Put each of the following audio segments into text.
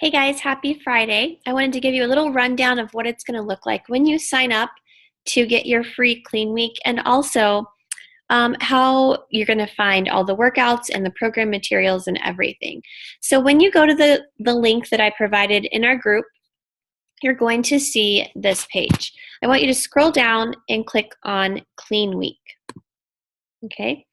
Hey guys, happy Friday. I wanted to give you a little rundown of what it's going to look like when you sign up to get your free clean week, and also how you're going to find all the workouts and the program materials and everything. So when you go to the link that I provided in our group, you're going to see this page. I want you to scroll down and click on Clean Week. Okay,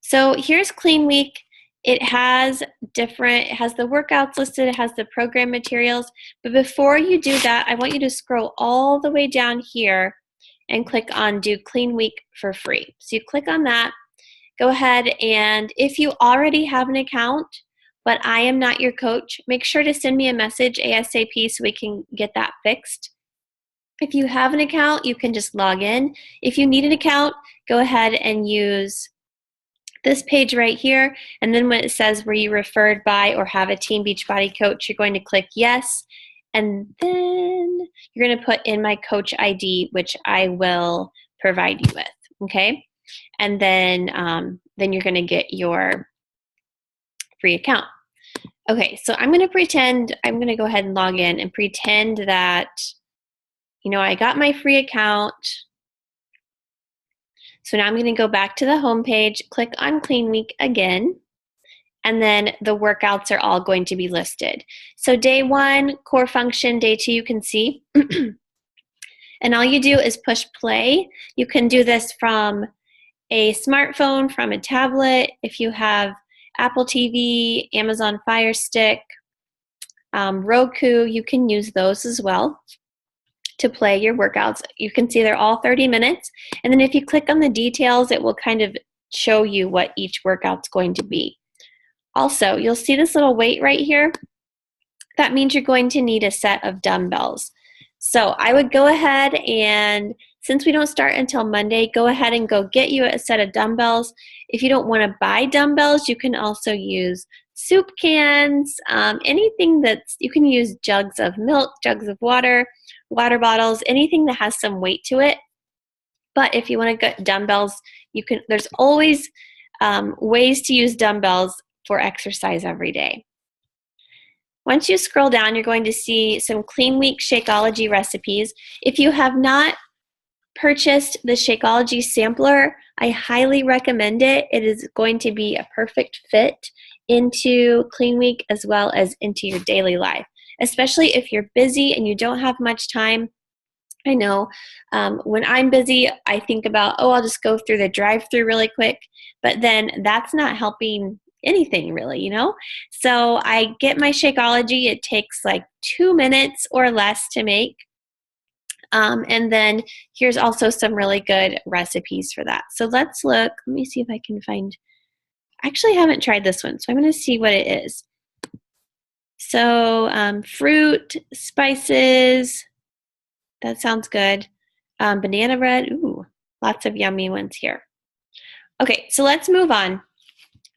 so here's Clean Week. It has the workouts listed, it has the program materials, but before you do that, I want you to scroll all the way down here and click on Do Clean Week for free. So you click on that, go ahead, and if you already have an account, but I am not your coach, make sure to send me a message ASAP so we can get that fixed. If you have an account, you can just log in. If you need an account, go ahead and use this page right here, and then when it says were you referred by or have a Team Beachbody coach, you're going to click yes, and then you're going to put in my coach ID, which I will provide you with, okay? And then you're going to get your free account. Okay, so I'm going to go ahead and log in and pretend that, I got my free account. So now I'm going to go back to the home page, click on Clean Week again, and then the workouts are all going to be listed. So day 1, core function, day 2, you can see. And all you do is push play. You can do this from a smartphone, from a tablet. If you have Apple TV, Amazon Fire Stick, Roku, you can use those as well to play your workouts. You can see they're all 30 minutes. And then if you click on the details, it will kind of show you what each workout's going to be. Also, you'll see this little weight right here. That means you're going to need a set of dumbbells. So I would go ahead and, since we don't start until Monday, go ahead and go get you a set of dumbbells. If you don't want to buy dumbbells, you can also use soup cans, anything you can use jugs of milk, jugs of water, water bottles, anything that has some weight to it. But if you want to get dumbbells, there's always ways to use dumbbells for exercise every day. Once you scroll down, you're going to see some Clean Week Shakeology recipes. If you have not purchased the Shakeology sampler, I highly recommend it. It is going to be a perfect fit into Clean Week as well as into your daily life, especially if you're busy and you don't have much time. I know when I'm busy, I think about, I'll just go through the drive-thru really quick, but then that's not helping anything really, So I get my Shakeology. It takes like 2 minutes or less to make. And then here's also some really good recipes for that. So let's look. Let me see if I can find. Actually, I haven't tried this one, so I'm going to see what it is. So fruit, spices. That sounds good. Banana bread. Ooh, lots of yummy ones here. Okay, so let's move on.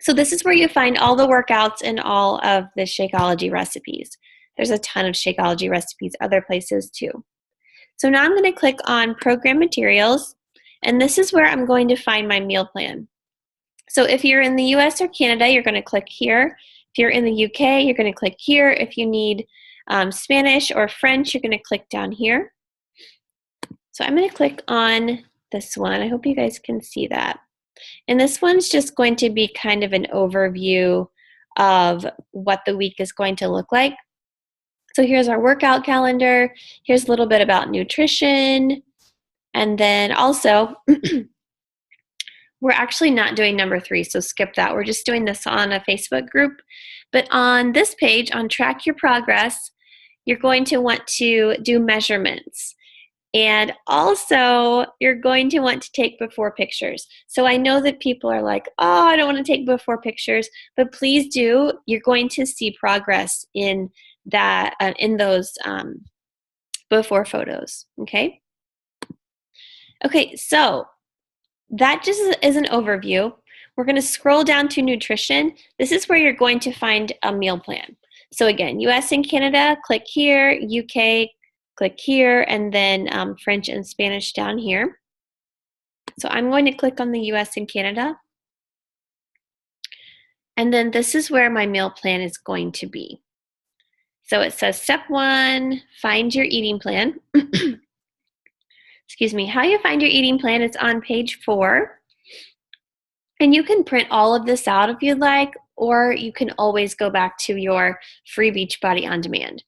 So this is where you find all the workouts and all of the Shakeology recipes. There's a ton of Shakeology recipes other places too. So now I'm going to click on Program Materials, and this is where I'm going to find my meal plan. So if you're in the US or Canada, you're going to click here. If you're in the UK, you're going to click here. If you need Spanish or French, you're going to click down here. So I'm going to click on this one. I hope you guys can see that. And this one's just going to be kind of an overview of what the week is going to look like. So here's our workout calendar. Here's a little bit about nutrition. And then also, we're actually not doing number 3, so skip that. We're just doing this on a Facebook group. But on this page, on Track Your Progress, you're going to want to do measurements. And also, you're going to want to take before pictures. So I know that people are like, I don't want to take before pictures, but please do. You're going to see progress in that in those before photos, okay? Okay, so that just is an overview. We're going to scroll down to nutrition. This is where you're going to find a meal plan. So again, US and Canada, click here, UK, click here, and then French and Spanish down here. So I'm going to click on the US and Canada. And then this is where my meal plan is going to be. So it says step 1, find your eating plan. Excuse me. How you find your eating plan is on page 4. And you can print all of this out if you'd like, or you can always go back to your free Beachbody on demand.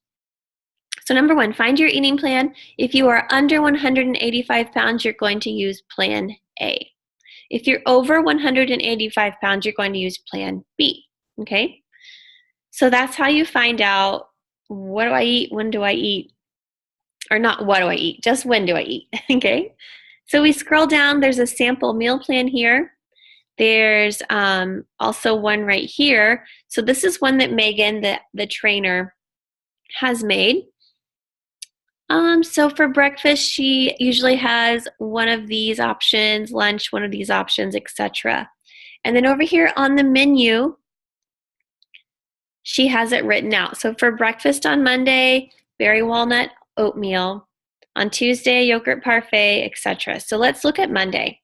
So number 1, find your eating plan. If you are under 185 pounds, you're going to use plan A. If you're over 185 pounds, you're going to use plan B, okay? So that's how you find out, what do I eat, when do I eat, or not what do I eat, just when do I eat, okay? So we scroll down, there's a sample meal plan here. There's also one right here. So this is one that Megan, the trainer, has made. So for breakfast, she usually has one of these options, lunch, one of these options, etc. And then over here on the menu, she has it written out. So for breakfast on Monday, berry walnut oatmeal. On Tuesday, yogurt parfait, etc. So let's look at Monday.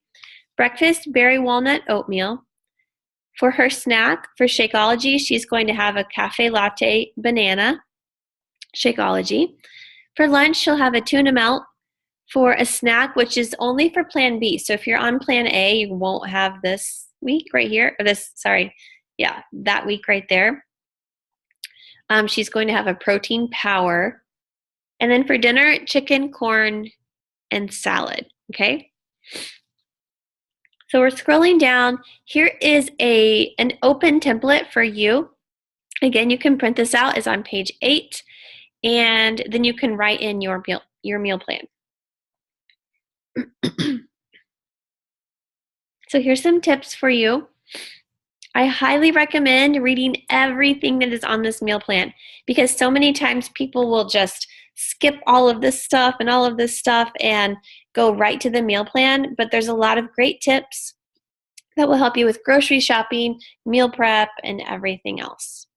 Breakfast, berry walnut oatmeal. For her snack, for Shakeology, she's going to have a cafe latte banana, Shakeology. For lunch, she'll have a tuna melt. For a snack, which is only for plan B. So if you're on plan A, you won't have this week right here, or that week right there. She's going to have a protein power. And then for dinner, chicken, corn, and salad, okay? So we're scrolling down. Here is an open template for you. Again, you can print this out. It's on page 8, and then you can write in your meal plan. So here's some tips for you. I highly recommend reading everything that is on this meal plan, because so many times people will just skip all of this stuff and go right to the meal plan, but there's a lot of great tips that will help you with grocery shopping, meal prep, and everything else.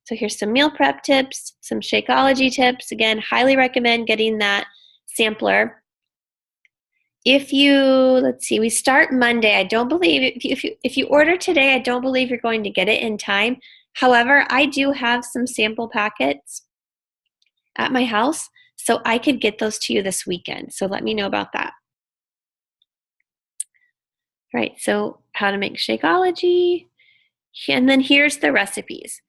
So here's some meal prep tips, some Shakeology tips. Again, highly recommend getting that sampler. We start Monday. I don't believe if you order today, I don't believe you're going to get it in time. However, I do have some sample packets at my house, so I could get those to you this weekend. So let me know about that. All right, so how to make Shakeology. And then here's the recipes.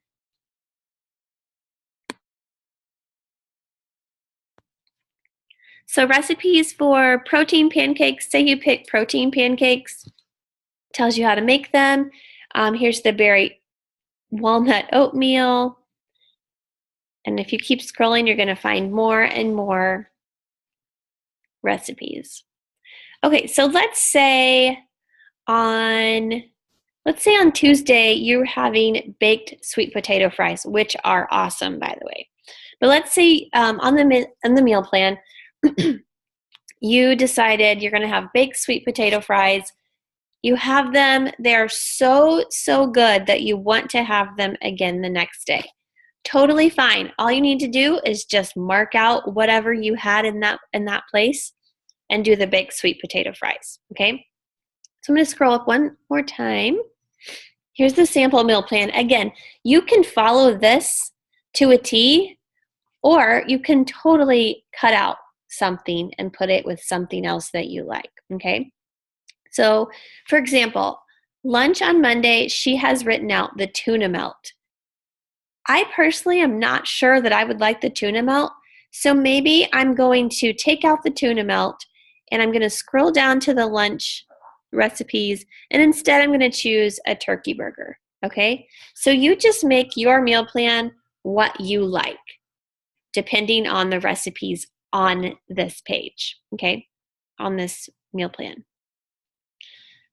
So recipes for protein pancakes. Say you pick protein pancakes. Tells you how to make them. Here's the berry walnut oatmeal. And if you keep scrolling, you're going to find more and more recipes. Okay, so let's say on Tuesday, you're having baked sweet potato fries, which are awesome, by the way. But let's say on the meal plan, you decided you're going to have baked sweet potato fries. You have them. They're so, so good that you want to have them again the next day. Totally fine. All you need to do is just mark out whatever you had in that place and do the baked sweet potato fries, okay? So I'm going to scroll up one more time. Here's the sample meal plan. Again, you can follow this to a T, or you can totally cut out something and put it with something else that you like, okay? So, for example, lunch on Monday, she has written out the tuna melt. I personally am not sure that I would like the tuna melt, so maybe I'm going to take out the tuna melt and I'm going to scroll down to the lunch recipes, and instead I'm going to choose a turkey burger, okay? So you just make your meal plan what you like, depending on the recipes on this page, okay? On this meal plan.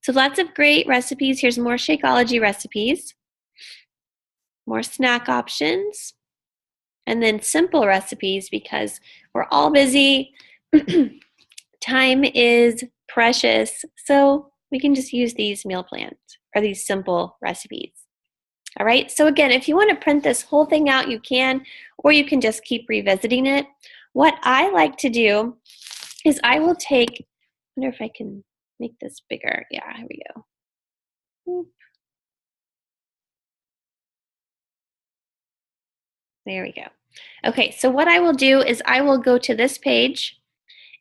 So lots of great recipes. Here's more Shakeology recipes, more snack options, and then simple recipes, because we're all busy. Time is precious, so we can just use these meal plans or these simple recipes. All right, so again, if you want to print this whole thing out, you can, or you can just keep revisiting it. What I like to do is I wonder if I can make this bigger. Yeah, here we go. There we go. Okay, so what I will do is I will go to this page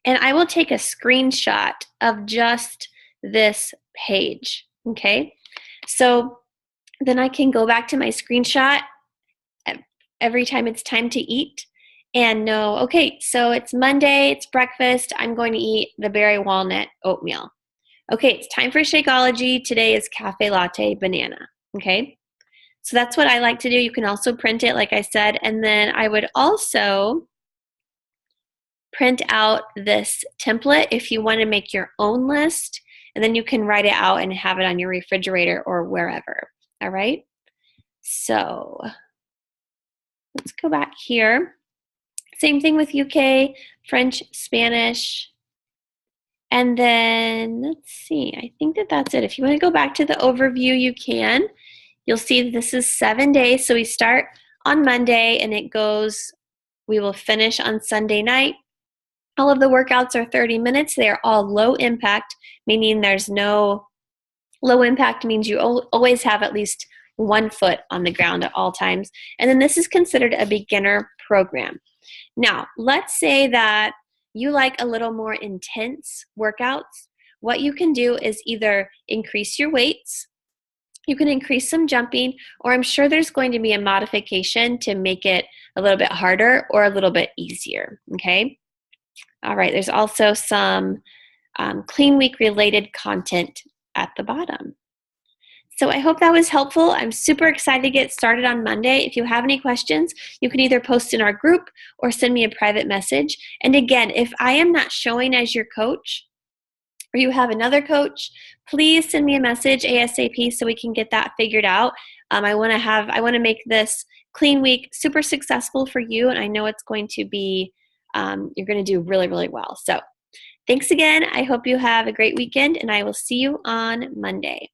and I will take a screenshot of just this page, okay? So then I can go back to my screenshot every time it's time to eat and know, okay, so it's Monday, it's breakfast, I'm going to eat the berry walnut oatmeal. Okay, it's time for Shakeology. Today is cafe latte banana, okay? So that's what I like to do. You can also print it, like I said, and then I would also print out this template if you want to make your own list, and then you can write it out and have it on your refrigerator or wherever, all right? So let's go back here. Same thing with UK, French, Spanish, and then let's see, I think that's it. If you want to go back to the overview, you can. You'll see this is 7 days, so we start on Monday and it goes, we will finish on Sunday night. All of the workouts are 30 minutes. They are all low impact, meaning there's no, low impact means you always have at least 1 foot on the ground at all times. And then this is considered a beginner program. Now, let's say that you like a little more intense workouts. What you can do is either increase your weights, you can increase some jumping, or I'm sure there's going to be a modification to make it a little bit harder or a little bit easier, okay? All right, there's also some Clean Week related content at the bottom. So I hope that was helpful. I'm super excited to get started on Monday. If you have any questions, you can either post in our group or send me a private message. And again, if I am not showing as your coach, or you have another coach, please send me a message ASAP so we can get that figured out. I want to make this Clean Week super successful for you, and I know it's going to be, you're going to do really, really well. So thanks again. I hope you have a great weekend, and I will see you on Monday.